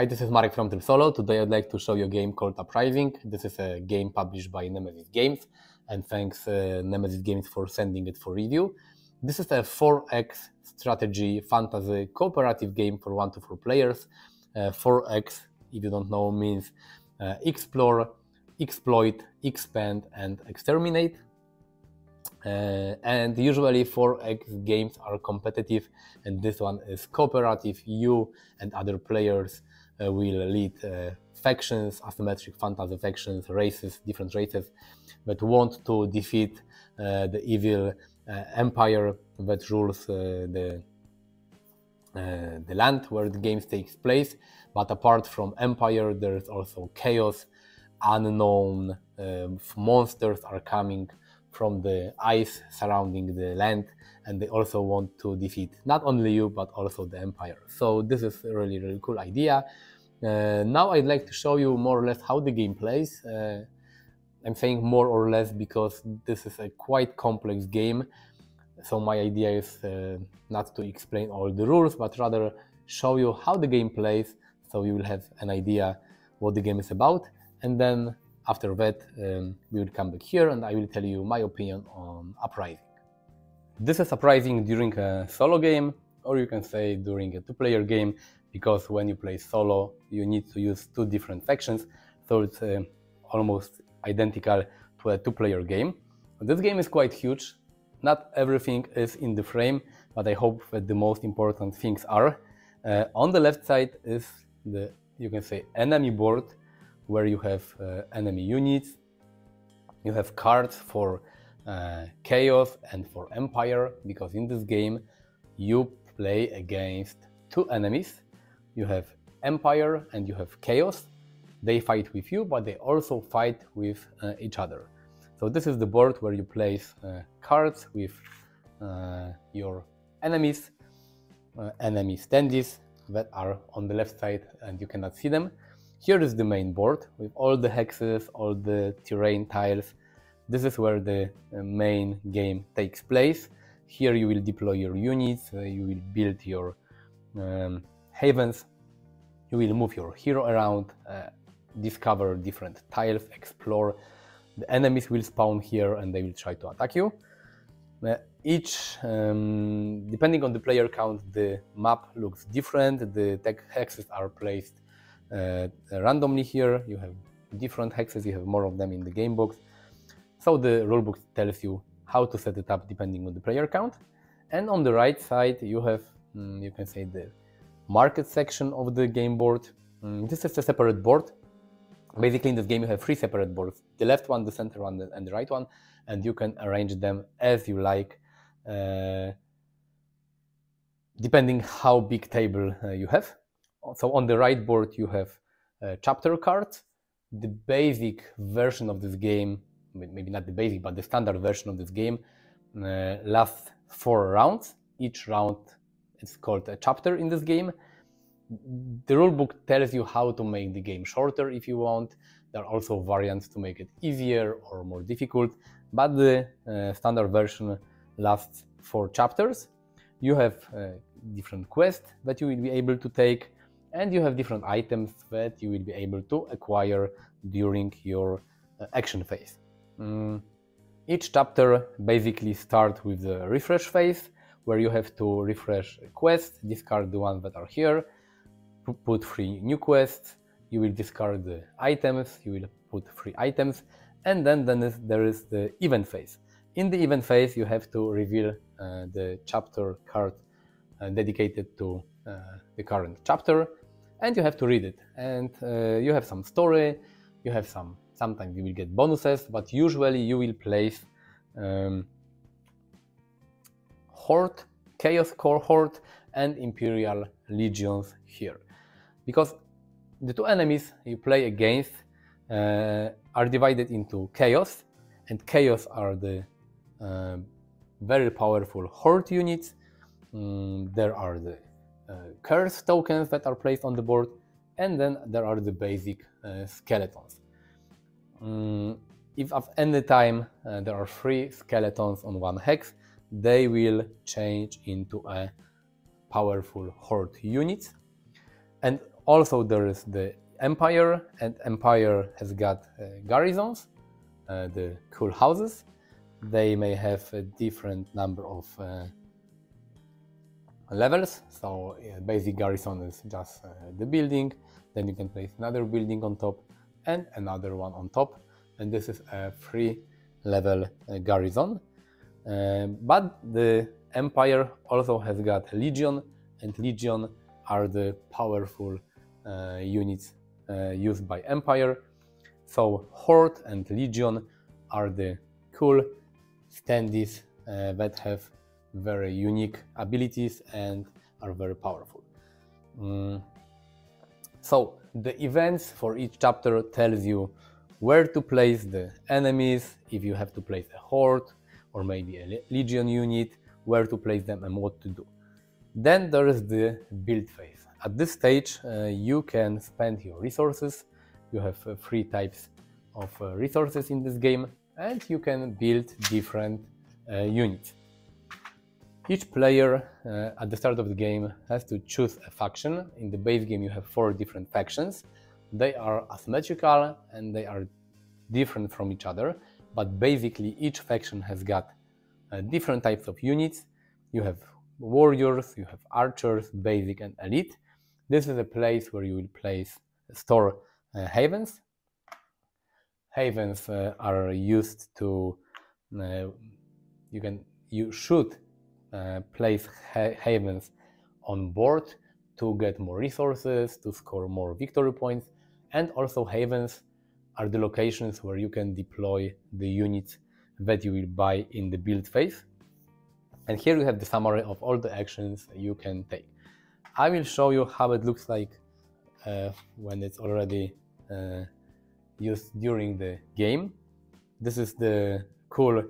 Hi, this is Marek from Tryb Solo. Today I'd like to show you a game called Uprising. This is a game published by Nemesis.Games, and thanks Nemesis.Games for sending it for review. This is a 4X strategy fantasy cooperative game for 1 to 4 players. 4X, if you don't know, means explore, exploit, expand, and exterminate. And usually 4X games are competitive, and this one is cooperative. You and other players will lead factions, asymmetric fantasy factions, races, different races that want to defeat the evil empire that rules the land where the game takes place. But apart from empire, there is also chaos. Unknown monsters are coming from the ice surrounding the land, and they also want to defeat not only you but also the empire. So this is a really cool idea. Now I'd like to show you more or less how the game plays. I'm saying more or less because this is a quite complex game, so my idea is not to explain all the rules but rather show you how the game plays, so you will have an idea what the game is about. And then after that, we will come back here and I will tell you my opinion on Uprising. This is Uprising during a solo game, or you can say during a 2-player game, because when you play solo, you need to use 2 different factions, so it's almost identical to a 2-player game. This game is quite huge. Not everything is in the frame, but I hope that the most important things are. On the left side is the, you can say, enemy board, where you have enemy units. You have cards for chaos and for empire, because in this game you play against 2 enemies. You have empire and you have chaos. They fight with you, but they also fight with each other. So this is the board where you place cards with your enemies, enemy standees that are on the left side and you cannot see them. Here is the main board with all the hexes, all the terrain tiles. This is where the main game takes place. Here you will deploy your units, you will build your havens, you will move your hero around, discover different tiles, explore. The enemies will spawn here and they will try to attack you. Depending on the player count, the map looks different. The hexes are placed randomly here. You have different hexes, you have more of them in the game box. So the rulebook tells you how to set it up depending on the player count. And on the right side you have, you can say, the market section of the game board. This is a separate board. Basically in this game you have 3 separate boards, the left one, the center one, and the right one, and you can arrange them as you like, depending how big table you have. So on the right board you have chapter cards. The basic version of this game, maybe not the basic, but the standard version of this game lasts 4 rounds. Each round is called a chapter in this game. The rulebook tells you how to make the game shorter if you want. There are also variants to make it easier or more difficult, but the standard version lasts 4 chapters. You have different quests that you will be able to take, and you have different items that you will be able to acquire during your action phase. Each chapter basically starts with the refresh phase, where you have to refresh quests, discard the ones that are here, put 3 new quests, you will discard the items, you will put 3 items, and then there is the event phase. In the event phase you have to reveal the chapter card dedicated to the current chapter, and you have to read it. And you have some story, you have sometimes you will get bonuses, but usually you will place Horde, Chaos Core Horde, and Imperial Legions here. Because the 2 enemies you play against are divided into Chaos, and Chaos are the very powerful Horde units. There are the curse tokens that are placed on the board, and then there are the basic skeletons. If at any time there are 3 skeletons on 1 hex, they will change into a powerful horde units. And Also there is the Empire, and Empire has got garrisons, the cool houses. They may have a different number of levels, so basic garrison is just the building, then you can place another building on top and another one on top, and this is a 3-level garrison. But the Empire also has got Legion, and Legion are the powerful units used by Empire. So Horde and Legion are the cool standees that have very unique abilities and are very powerful. So the events for each chapter tells you where to place the enemies, if you have to place a Horde or maybe a Legion unit, where to place them and what to do. Then there is the build phase. At this stage you can spend your resources. You have 3 types of resources in this game, and you can build different units. Each player at the start of the game has to choose a faction. In the base game you have 4 different factions. They are asymmetrical and they are different from each other, but basically each faction has got different types of units. You have warriors, you have archers, basic and elite. This is a place where you will store havens. Havens are used to, you should place havens on board to get more resources, to score more victory points, and also havens are the locations where you can deploy the units that you will buy in the build phase. And here you have the summary of all the actions you can take. I will show you how it looks like when it's already used during the game. This is the cool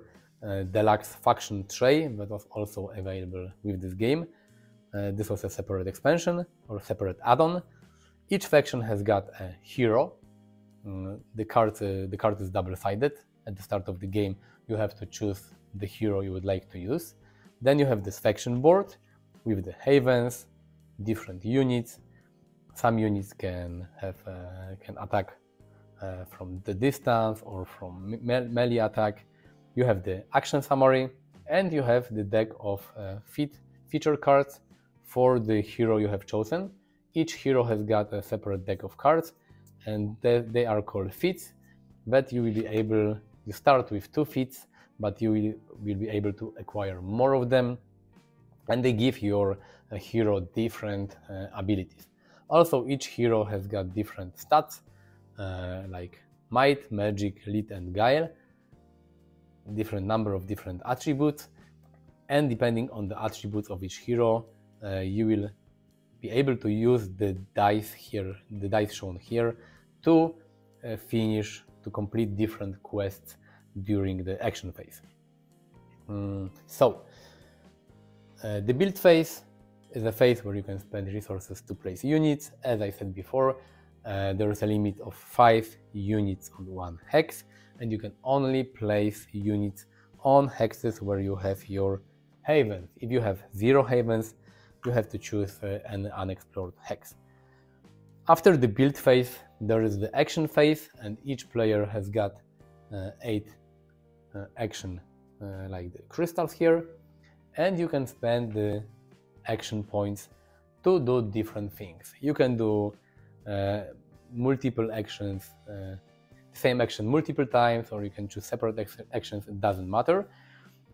deluxe faction tray that was also available with this game. This was a separate expansion or separate add-on. Each faction has got a hero. The card is double-sided. At the start of the game you have to choose the hero you would like to use. Then you have this faction board with the havens, different units. Some units can attack from the distance or from melee attack. You have the action summary, and you have the deck of feature cards for the hero you have chosen. Each hero has got a separate deck of cards, and they are called feats. That you will be able, you start with 2 feats, but you will be able to acquire more of them, and they give your hero different abilities. Also, each hero has got different stats, like might, magic, lead and guile, different number of different attributes, and depending on the attributes of each hero, you will be able to use the dice here, the dice shown here, to complete different quests during the action phase. The build phase is a phase where you can spend resources to place units. As I said before, there is a limit of 5 units on 1 hex, and you can only place units on hexes where you have your havens. If you have 0 havens, you have to choose an unexplored hex. After the build phase, there is the action phase, and each player has got 8 action like the crystals here, and you can spend the action points to do different things. You can do multiple actions, same action multiple times, or you can choose separate actions. It doesn't matter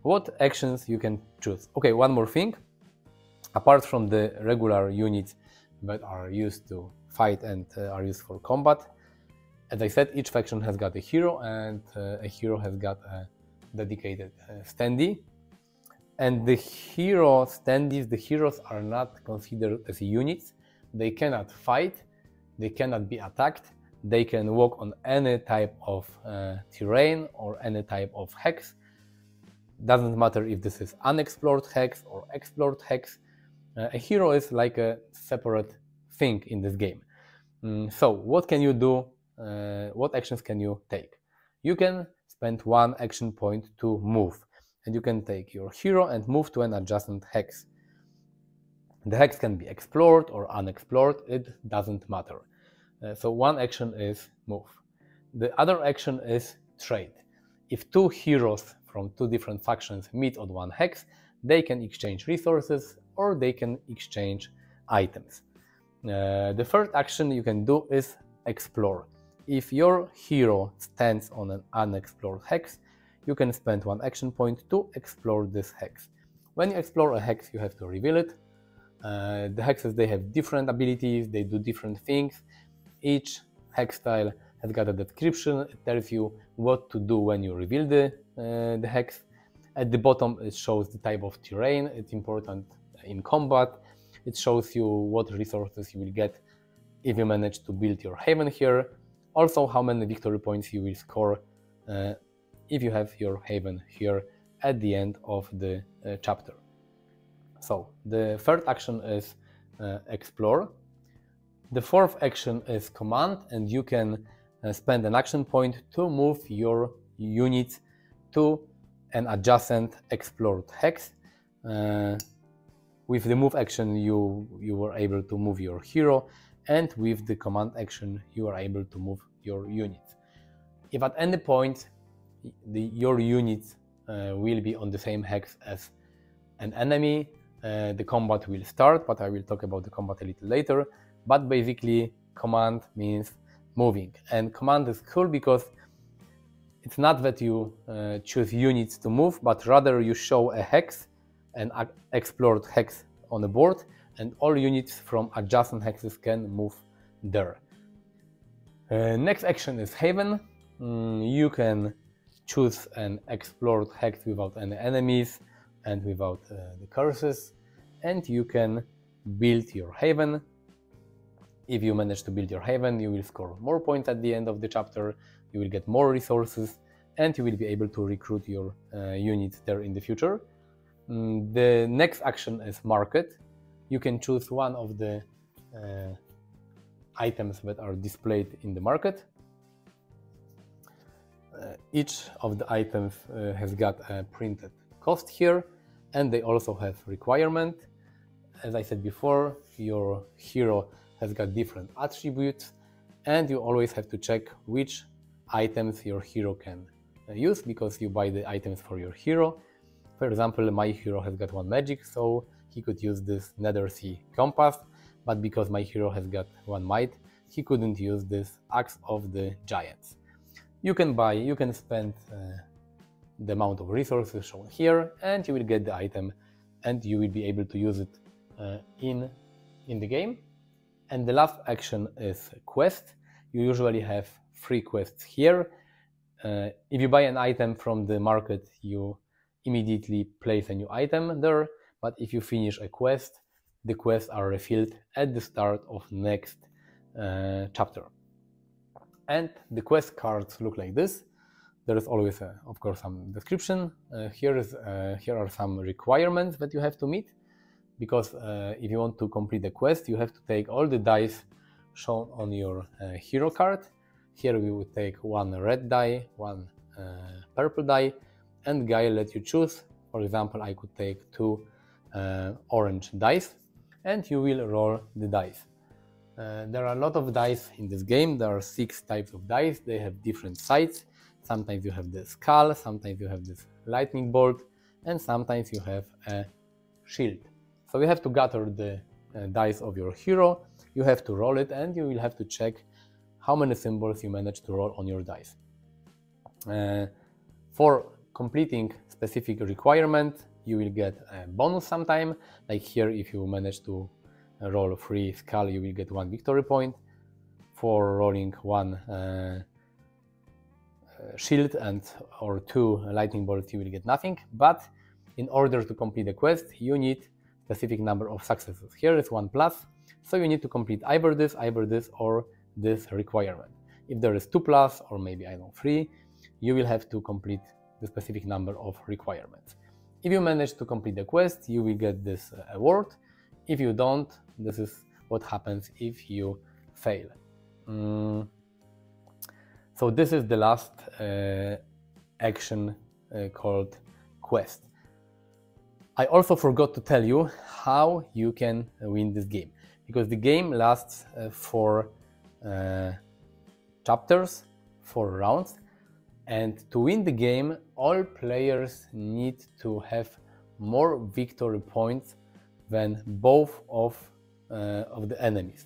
what actions you can choose. Okay, one more thing. Apart from the regular units that are used to fight and are used for combat, as I said, each faction has got a hero, and a hero has got a dedicated standee. And the hero standees, the heroes are not considered as units. They cannot fight, they cannot be attacked, they can walk on any type of terrain or any type of hex. Doesn't matter if this is unexplored hex or explored hex. A hero is like a separate thing in this game. So what can you do? What actions can you take? You can spend 1 action point to move, and you can take your hero and move to an adjacent hex. The hex can be explored or unexplored, it doesn't matter. So one action is move. The other action is trade. If two heroes from two different factions meet on one hex, they can exchange resources or they can exchange items. The third action you can do is explore. If your hero stands on an unexplored hex, you can spend one action point to explore this hex. When you explore a hex, you have to reveal it. The hexes, they have different abilities, they do different things. Each hex style has got a description. It tells you what to do when you reveal the hex. At the bottom it shows the type of terrain. It's important in combat. It shows you what resources you will get if you manage to build your haven here. Also how many victory points you will score if you have your haven here at the end of the chapter. So the third action is explore. The fourth action is command, and you can spend an action point to move your units to an adjacent explored hex. With the move action you were able to move your hero, and with the command action you are able to move your units. If at any point your units will be on the same hex as an enemy, the combat will start, but I will talk about the combat a little later. But basically command means moving, and command is cool because it's not that you choose units to move, but rather you show a hex, an explored hex on the board, and all units from adjacent hexes can move there. Next action is haven. You can choose an explored hex without any enemies and without the curses, and you can build your haven. If you manage to build your haven, you will score more points at the end of the chapter, you will get more resources, and you will be able to recruit your units there in the future. The next action is market. You can choose one of the items that are displayed in the market. Each of the items has got a printed cost here, and they also have requirement. As I said before, your hero has got different attributes, and you always have to check which items your hero can use, because you buy the items for your hero. For example, my hero has got one magic, so he could use this Nether Sea compass, but because my hero has got one might, he couldn't use this Axe of the Giants. You can spend the amount of resources shown here, and you will get the item, and you will be able to use it in the game. And the last action is quest. You usually have 3 quests here. If you buy an item from the market, you immediately place a new item there, but if you finish a quest, the quests are refilled at the start of next chapter. And the quest cards look like this. There is always, of course, some description. Here are some requirements that you have to meet, because if you want to complete the quest, you have to take all the dice shown on your hero card. Here we would take one red die, one purple die, and guy let you choose. For example, I could take 2 orange dice, and you will roll the dice. There are a lot of dice in this game. There are 6 types of dice. They have different sides. Sometimes you have the skull, sometimes you have this lightning bolt, and sometimes you have a shield. So you have to gather the dice of your hero, you have to roll it, and you will have to check how many symbols you manage to roll on your dice. For completing specific requirement, you will get a bonus sometime, like here if you manage to roll 3 skull, you will get 1 victory point. For rolling 1 shield or 2 lightning bolts, you will get nothing. But in order to complete the quest, you need specific number of successes. Here is 1+, so you need to complete either this, or this requirement. If there is 2+, or maybe 3, you will have to complete the specific number of requirements. If you manage to complete the quest, you will get this award. If you don't, this is what happens if you fail. So this is the last action called quest. I also forgot to tell you how you can win this game, because the game lasts 4 chapters, 4 rounds, and to win the game, all players need to have more victory points than both of the enemies.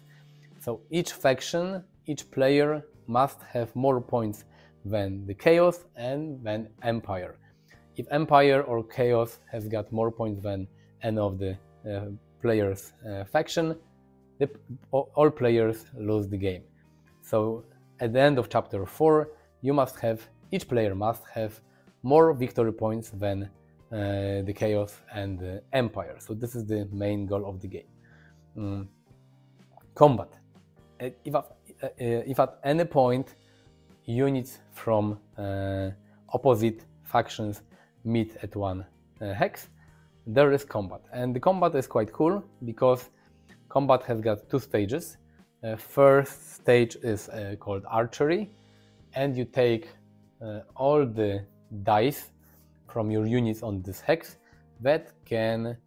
So each faction, each player must have more points than the Chaos and than Empire. If Empire or Chaos has got more points than any of the players' faction, all players lose the game. So at the end of chapter 4, each player must have more victory points than the Chaos and the Empire. So this is the main goal of the game. Combat. If at any point units from opposite factions meet at one hex, there is combat. And the combat is quite cool because combat has got 2 stages. First stage is called archery, and you take all the dice from your units on this hex that can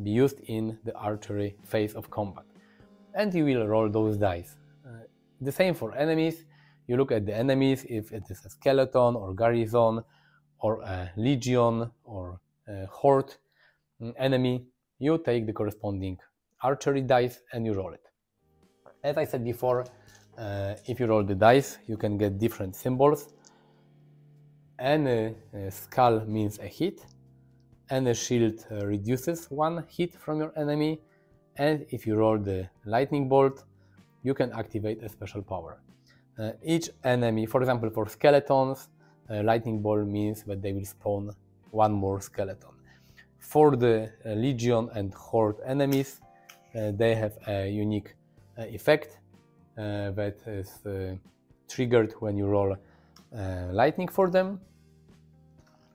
be used in the archery phase of combat, and you will roll those dice. The same for enemies. You look at the enemies, if it is a skeleton or garrison or a legion or a horde enemy, you take the corresponding archery dice and you roll it. As I said before, if you roll the dice, you can get different symbols. Any skull means a hit, and a shield reduces 1 hit from your enemy, and if you roll the lightning bolt, you can activate a special power. Each enemy, for example for skeletons, lightning bolt means that they will spawn 1 more skeleton. For the legion and horde enemies, they have a unique effect that is triggered when you roll lightning for them.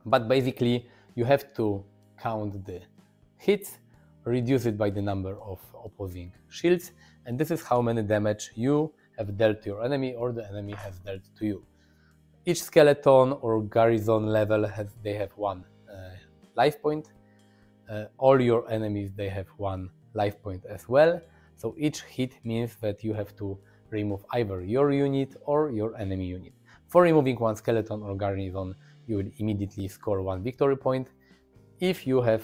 But basically you have to count the hits, reduce it by the number of opposing shields, and this is how many damage you have dealt to your enemy or the enemy has dealt to you. Each skeleton or garrison level they have 1 life point. All your enemies, they have 1 life point as well. So each hit means that you have to remove either your unit or your enemy unit. For removing 1 skeleton or garrison, you will immediately score 1 victory point. If you have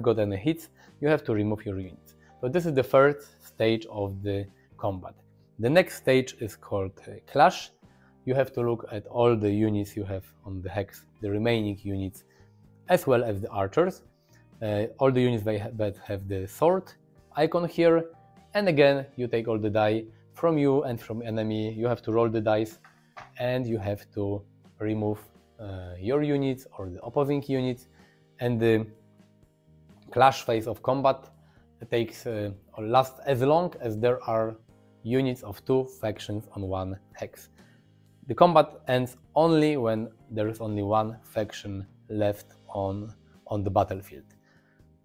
got any hits, you have to remove your units. So this is the first stage of the combat. The next stage is called clash. You have to look at all the units you have on the hex, the remaining units, as well as the archers. All the units that have the sword icon here, and again you take all the die from you and from enemy. You have to roll the dice and you have to remove your units or the opposing units, and the clash phase of combat takes or lasts as long as there are units of 2 factions on 1 hex. The combat ends only when there is only 1 faction left on the battlefield,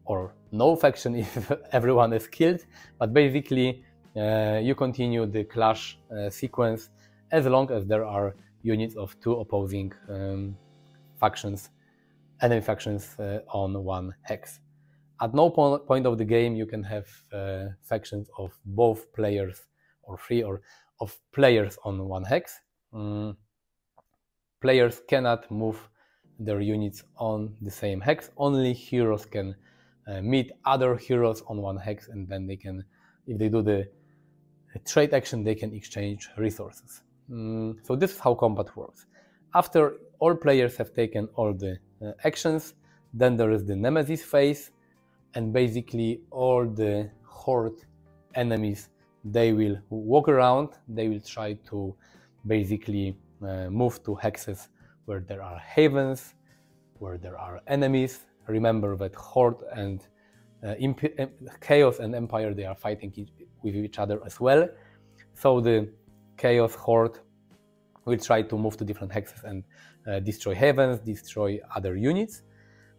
or no faction if everyone is killed, but basically you continue the clash sequence as long as there are units of 2 opposing enemy factions on 1 hex. At no point of the game you can have factions of both players or 3 or of players on 1 hex. Players cannot move their units on the same hex. Only heroes can meet other heroes on 1 hex, and then they can, if they do the trade action, they can exchange resources. So this is how combat works. After all players have taken all the actions, then there is the Nemesis phase, and basically all the horde enemies, they will walk around, they will try to basically move to hexes where there are havens, where there are enemies. Remember that horde and chaos and empire, they are fighting with each other as well. So the chaos horde will try to move to different hexes and destroy havens, destroy other units.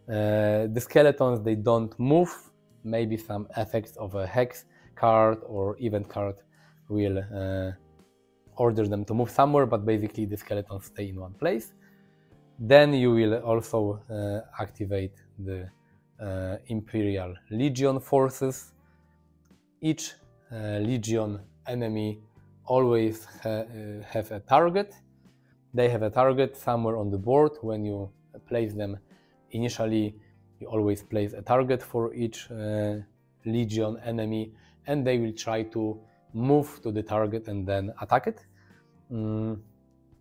The skeletons, they don't move. Maybe some effects of a hex card or event card will order them to move somewhere, but basically the skeletons stay in 1 place. Then you will also activate the Imperial Legion forces. Each Legion enemy always have a target. They have a target somewhere on the board. When you place them initially, you always place a target for each Legion enemy, and they will try to move to the target and then attack it.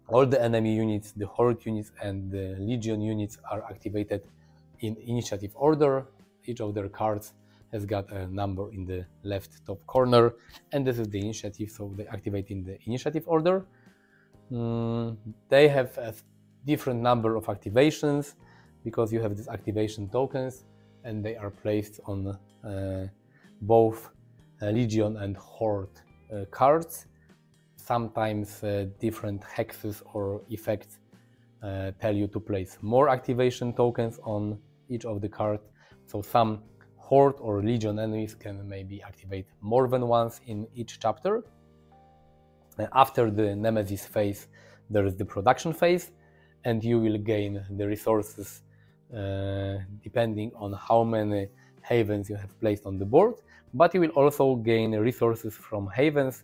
All the enemy units, the Horde units and the Legion units are activated in initiative order. Each of their cards has got a number in the left top corner, and this is the initiative, so they activate in the initiative order. They have a different number of activations because you have these activation tokens, and they are placed on both Legion and Horde cards. Sometimes different hexes or effects tell you to place more activation tokens on each of the cards. So some Horde or Legion enemies can maybe activate more than once in each chapter. After the Nemesis phase, there is the production phase, and you will gain the resources depending on how many havens you have placed on the board, but you will also gain resources from havens,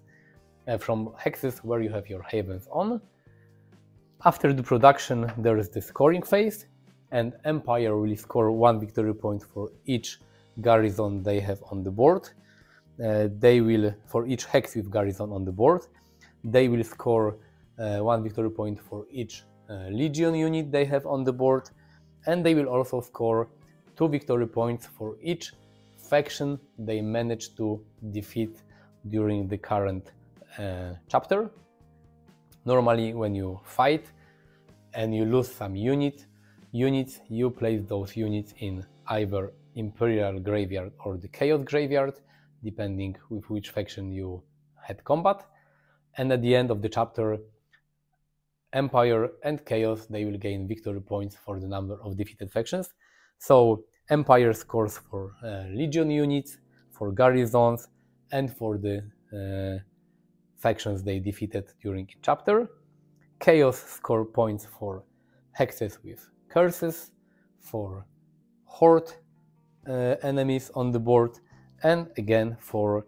from hexes where you have your havens on. After the production, there is the scoring phase, and Empire will score 1 victory point for each garrison they have on the board. They will, for each hex with garrison on the board, they will score 1 victory point for each Legion unit they have on the board, and they will also score 2 victory points for each faction they managed to defeat during the current chapter. Normally, when you fight and you lose some units, you place those units in either Imperial Graveyard or the Chaos Graveyard, depending with which faction you had combat. And at the end of the chapter, Empire and Chaos, they will gain victory points for the number of defeated factions. So Empire scores for Legion units, for garrisons, and for the factions they defeated during each chapter. Chaos score points for hexes with curses, for Horde enemies on the board, and again for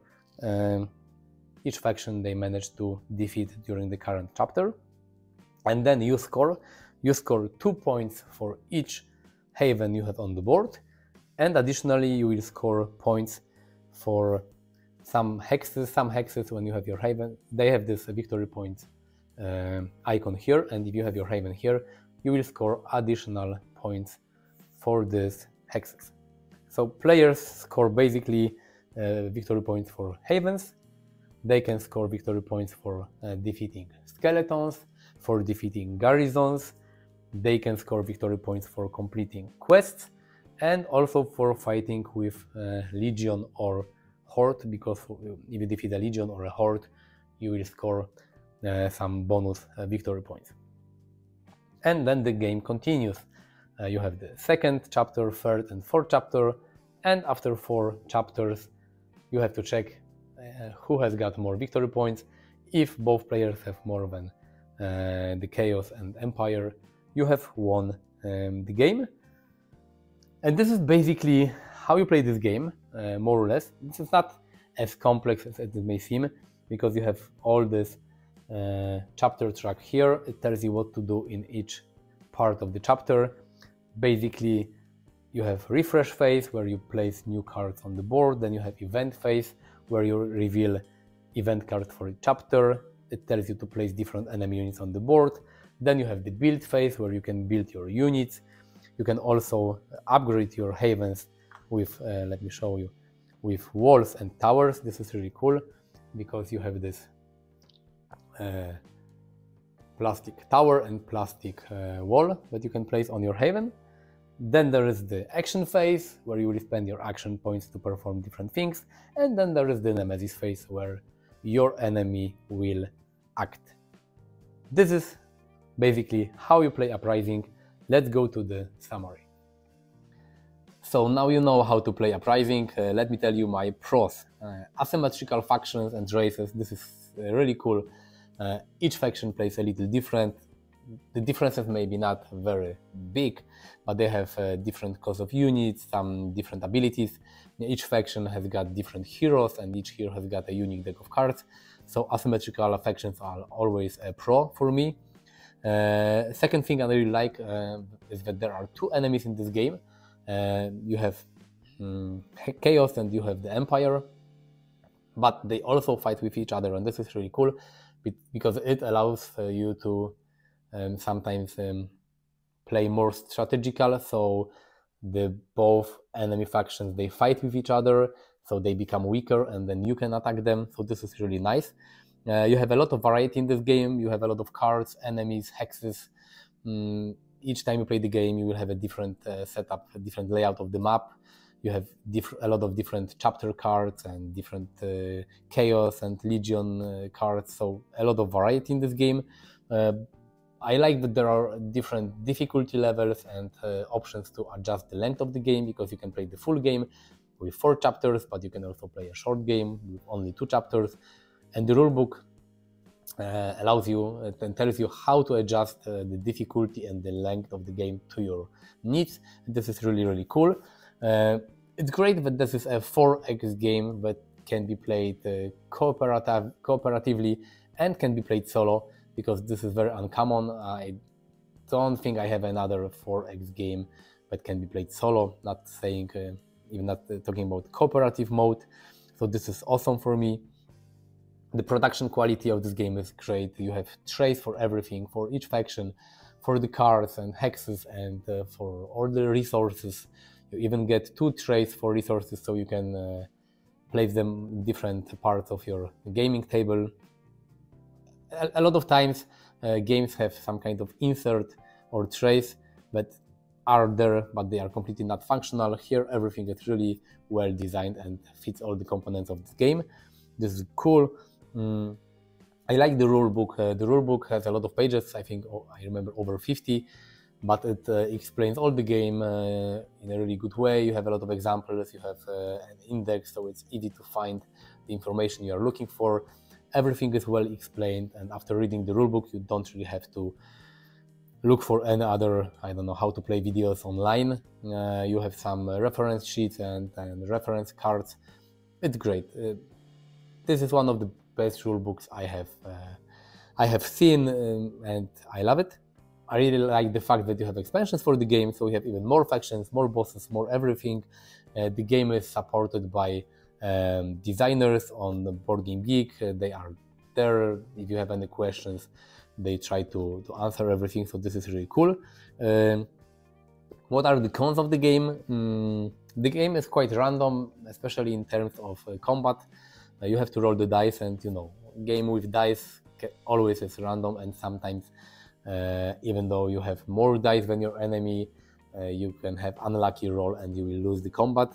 each faction they managed to defeat during the current chapter. And then you score 2 points for each haven you have on the board, and additionally you will score points for some hexes. Some hexes, when you have your haven, they have this victory point icon here, and if you have your haven here, you will score additional points for these hexes. So players score basically victory points for havens. They can score victory points for defeating skeletons, for defeating garrisons. They can score victory points for completing quests, and also for fighting with Legion or Horde, because if you defeat a Legion or a Horde, you will score some bonus victory points. And then the game continues. You have the second chapter, third and fourth chapter, and after 4 chapters you have to check who has got more victory points. If both players have more than the Chaos and Empire, you have won the game. And this is basically how you play this game, more or less. This is not as complex as it may seem, because you have all this chapter track here. It tells you what to do in each part of the chapter. Basically, you have refresh phase, where you place new cards on the board. Then you have event phase, where you reveal event cards for each chapter. It tells you to place different enemy units on the board. Then you have the build phase, where you can build your units. You can also upgrade your havens with, let me show you, with walls and towers. This is really cool, because you have this plastic tower and plastic wall that you can place on your haven. Then there is the action phase, where you will spend your action points to perform different things. And then there is the Nemesis phase, where your enemy will act. This is basically how you play Uprising. Let's go to the summary. So now you know how to play Uprising. Let me tell you my pros. Asymmetrical factions and races. This is really cool. Each faction plays a little different. the differences may be not very big, but they have different cost of units, some different abilities. Each faction has got different heroes, and each hero has got a unique deck of cards. So asymmetrical factions are always a pro for me. Second thing I really like is that there are two enemies in this game. You have Chaos and you have the Empire, but they also fight with each other, and this is really cool because it allows you to sometimes play more strategical. So the both enemy factions, they fight with each other, so they become weaker, and then you can attack them. So this is really nice. You have a lot of variety in this game. You have a lot of cards, enemies, hexes. Each time you play the game, you will have a different setup, a different layout of the map. You have a lot of different chapter cards and different Chaos and Legion cards, so a lot of variety in this game. I like that there are different difficulty levels and options to adjust the length of the game, because you can play the full game with 4 chapters, but you can also play a short game with only 2 chapters. And the rulebook allows you and tells you how to adjust the difficulty and the length of the game to your needs. This is really, really cool. It's great that this is a 4x game that can be played cooperatively and can be played solo, because this is very uncommon. I don't think I have another 4x game that can be played solo, not saying, even not talking about cooperative mode. So this is awesome for me. The production quality of this game is great. You have trays for everything, for each faction, for the cards and hexes, and for all the resources. You even get 2 trays for resources, so you can place them in different parts of your gaming table. A lot of times games have some kind of insert or trays that are there, but they are completely not functional. Here everything is really well designed and fits all the components of this game. This is cool. I like the rulebook. The rulebook has a lot of pages, I think I remember over 50, but it explains all the game in a really good way. You have a lot of examples, you have an index, so it's easy to find the information you are looking for. Everything is well explained, and after reading the rulebook, you don't really have to look for any other, I don't know, how to play videos online. You have some reference sheets and reference cards. It's great. This is one of the best rulebooks I have seen, and I love it. I really like the fact that you have expansions for the game, so you have even more factions, more bosses, more everything. The game is supported by designers on Board Game Geek. They are there. If you have any questions, they try to answer everything, so this is really cool. What are the cons of the game? The game is quite random, especially in terms of combat. You have to roll the dice, and game with dice always is random, and sometimes even though you have more dice than your enemy, you can have unlucky roll and you will lose the combat.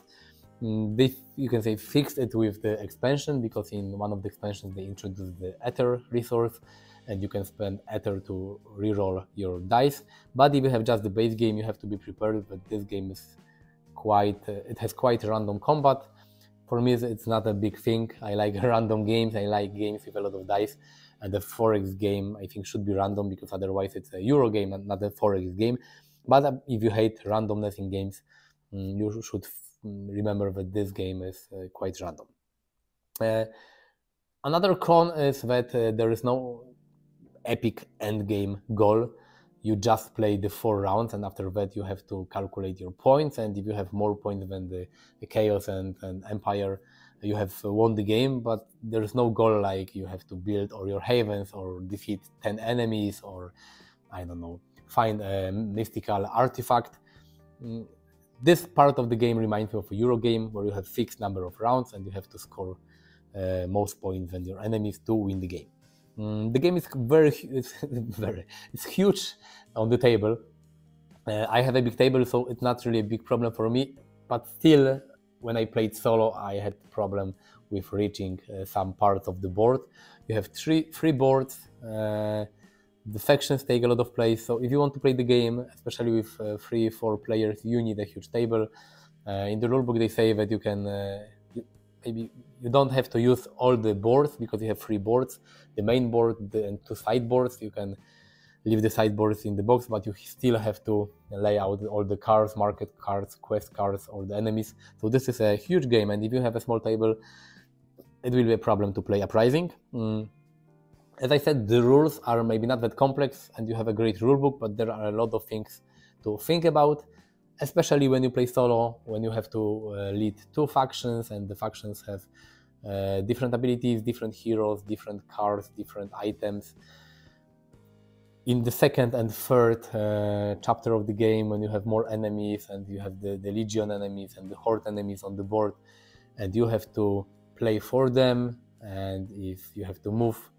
They, you can say, fixed it with the expansion, because in one of the expansions they introduced the Ether resource, and you can spend Ether to reroll your dice. But if you have just the base game, you have to be prepared that this game is it has quite random combat. For me, it's not a big thing. I like random games. I like games with a lot of dice. And the 4x game, I think, should be random, because otherwise it's a Euro game and not a 4x game. But if you hate randomness in games, you should remember that this game is quite random. Another con is that there is no epic endgame goal. You just play the 4 rounds, and after that you have to calculate your points, and if you have more points than the Chaos and Empire, you have won the game. But there is no goal like you have to build all your havens or defeat 10 enemies, or I don't know, find a mystical artifact. This part of the game reminds me of a Euro game where you have fixed number of rounds and you have to score most points than your enemies to win the game. The game is it's huge on the table. I have a big table, so it's not really a big problem for me, but still, when I played solo, I had problem with reaching some parts of the board. You have three boards. The factions take a lot of place, so if you want to play the game, especially with 3-4 players, you need a huge table. In the rulebook they say that you can maybe you don't have to use all the boards, because you have 3 boards, the main board and 2 side boards. You can leave the sideboards in the box, but you still have to lay out all the cards, market cards, quest cards, or the enemies. So this is a huge game, and if you have a small table, it will be a problem to play Uprising. As I said, the rules are maybe not that complex, and you have a great rulebook, but there are a lot of things to think about, especially when you play solo, when you have to lead 2 factions, and the factions have different abilities, different heroes, different cards, different items. In the second and third chapter of the game, when you have more enemies, and you have the Legion enemies and the Horde enemies on the board, and you have to play for them, and if you have to move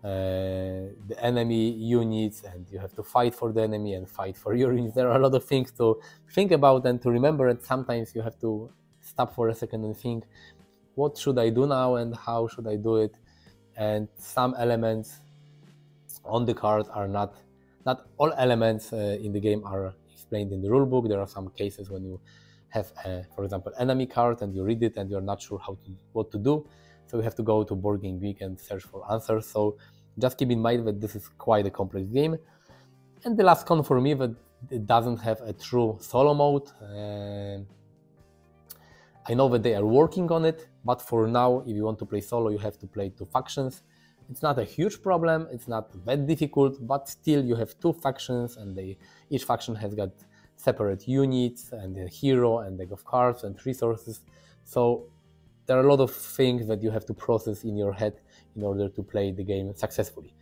the enemy units, and you have to fight for the enemy and fight for your units. There are a lot of things to think about and to remember, and sometimes you have to stop for a second and think, what should I do now and how should I do it? And some elements on the card are not all elements in the game are explained in the rulebook. There are some cases when you have for example, enemy card, and you read it and you're not sure what to do. So you have to go to Board Game Geek and search for answers. So just keep in mind that this is quite a complex game. And the last con for me, that it doesn't have a true solo mode. I know that they are working on it, but for now, if you want to play solo, you have to play 2 factions. It's not a huge problem, it's not that difficult, but still you have 2 factions, and each faction has got separate units and a hero and deck of cards and resources. So there are a lot of things that you have to process in your head in order to play the game successfully.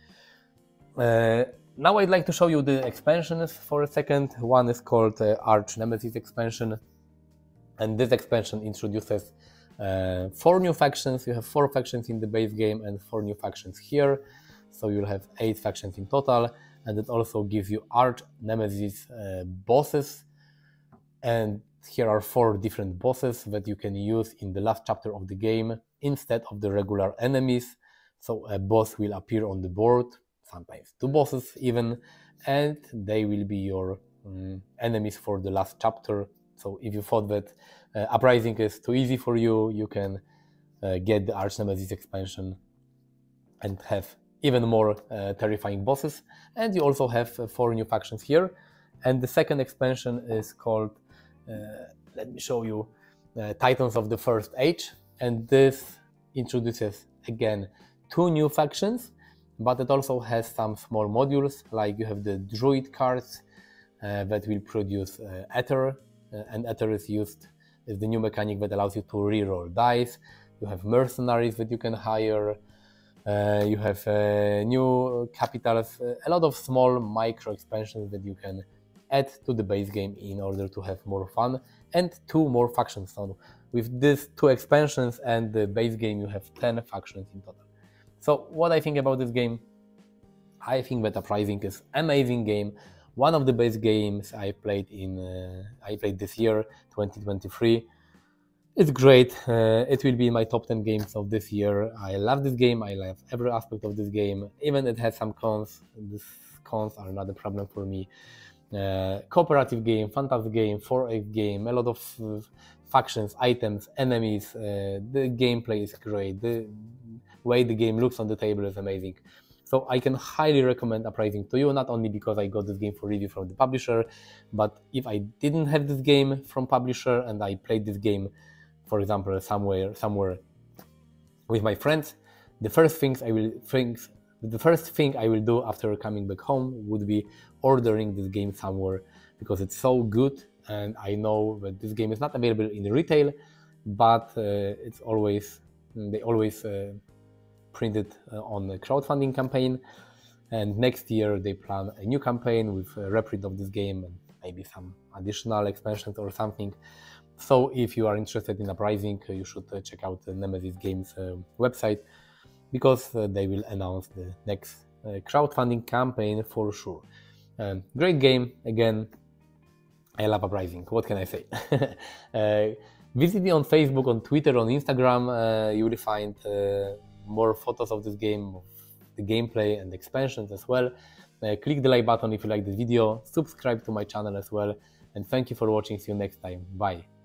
Now I'd like to show you the expansions for a second. One is called Arch Nemesis expansion, and this expansion introduces 4 new factions. You have 4 factions in the base game and 4 new factions here, so you'll have 8 factions in total, and it also gives you Arch Nemesis bosses, and here are 4 different bosses that you can use in the last chapter of the game instead of the regular enemies. So a boss will appear on the board, sometimes 2 bosses even, and they will be your enemies for the last chapter. So if you thought that Uprising is too easy for you, you can get the Arch Nemesis expansion and have even more terrifying bosses. And you also have 4 new factions here. And the second expansion is called, let me show you, Titans of the First Age. And this introduces, again, 2 new factions, but it also has some small modules, like you have the Druid cards that will produce Ether, and Ether is used as the new mechanic that allows you to reroll dice. You have mercenaries that you can hire, you have new capitals, a lot of small micro expansions that you can add to the base game in order to have more fun, and 2 more factions. So with these 2 expansions and the base game, you have 10 factions in total. So what I think about this game, I think that Uprising is an amazing game. One of the best games I played this year, 2023. It's great. It will be in my top 10 games of this year. I love this game. I love every aspect of this game. Even it has some cons. These cons are not a problem for me. Cooperative game, fantastic game, 4X game, a lot of factions, items, enemies. The gameplay is great. The way the game looks on the table is amazing. So I can highly recommend Uprising to you, not only because I got this game for review from the publisher, but if I didn't have this game from publisher and I played this game, for example, somewhere with my friends, the first thing I will do after coming back home would be ordering this game somewhere, because it's so good, and I know that this game is not available in retail, but they always print it on a crowdfunding campaign, and next year they plan a new campaign with a reprint of this game and maybe some additional expansions or something. So if you are interested in Uprising, you should check out the Nemesis.Games website, because they will announce the next crowdfunding campaign for sure. Great game, again. I love Uprising, what can I say? Visit me on Facebook, on Twitter, on Instagram. You will find more photos of this game, of the gameplay and expansions as well. Click the like button if you like this video, subscribe to my channel as well, and thank you for watching. See you next time. Bye.